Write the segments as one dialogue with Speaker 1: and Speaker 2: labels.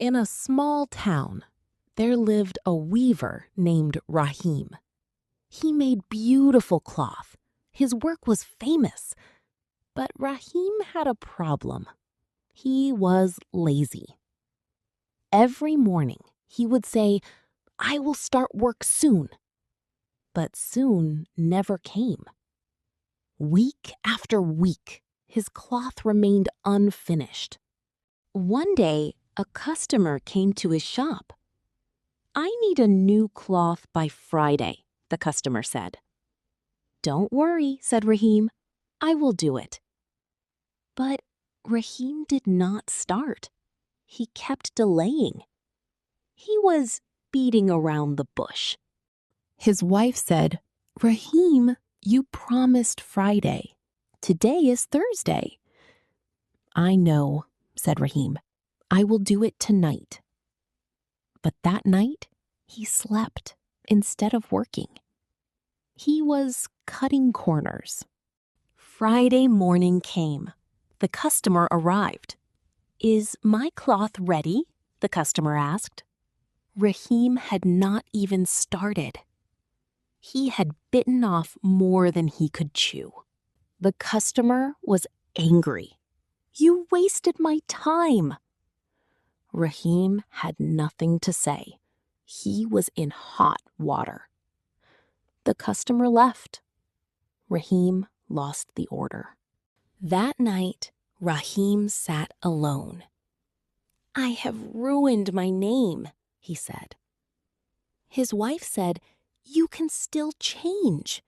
Speaker 1: In a small town, there lived a weaver named Rahim. He made beautiful cloth. His work was famous. But Rahim had a problem. He was lazy. Every morning, he would say, "I will start work soon." But soon never came. Week after week, his cloth remained unfinished. One day, a customer came to his shop. "I need a new cloth by Friday," the customer said. "Don't worry," said Rahim. "I will do it." But Rahim did not start. He kept delaying. He was beating around the bush. His wife said, "Rahim, you promised Friday. Today is Thursday." "I know," said Rahim. "I will do it tonight." But that night, he slept instead of working. He was cutting corners. Friday morning came. The customer arrived. "Is my cloth ready?" the customer asked. Rahim had not even started. He had bitten off more than he could chew. The customer was angry. "You wasted my time." Rahim had nothing to say. He was in hot water. The customer left. Rahim lost the order. That night, Rahim sat alone. "I have ruined my name," he said. His wife said, "You can still change.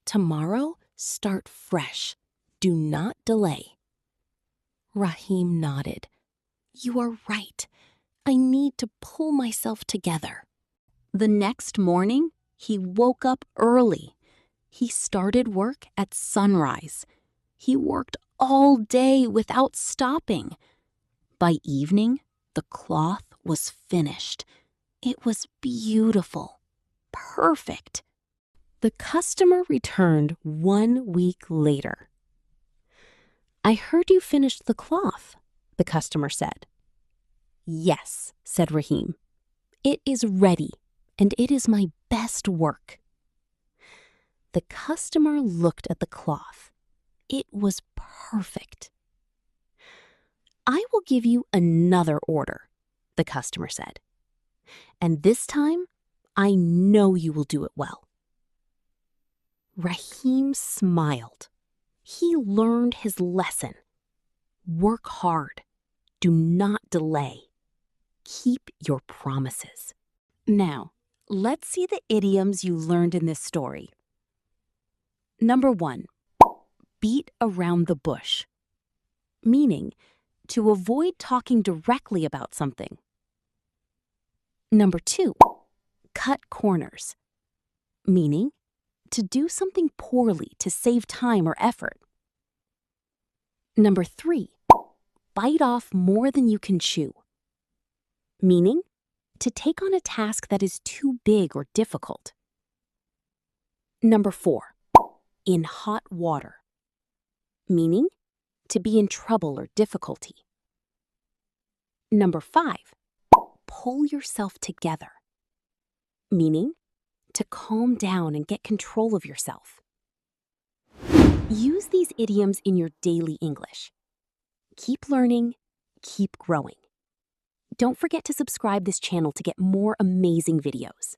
Speaker 1: Tomorrow, start fresh. Do not delay." Rahim nodded. "You are right. I need to pull myself together." The next morning, he woke up early. He started work at sunrise. He worked all day without stopping. By evening, the cloth was finished. It was beautiful, perfect. The customer returned 1 week later. "I heard you finished the cloth," the customer said. "Yes," said Rahim. "It is ready, and it is my best work." The customer looked at the cloth. It was perfect. "I will give you another order," the customer said. "And this time, I know you will do it well." Rahim smiled. He learned his lesson. Work hard. Do not delay. Keep your promises. Now, let's see the idioms you learned in this story. Number 1, beat around the bush, meaning to avoid talking directly about something. Number 2, cut corners, meaning to do something poorly to save time or effort. Number 3, bite off more than you can chew, meaning to take on a task that is too big or difficult. Number 4, in hot water, meaning to be in trouble or difficulty. Number 5, pull yourself together, meaning to calm down and get control of yourself. Use these idioms in your daily English. Keep learning, keep growing. Don't forget to subscribe this channel to get more amazing videos.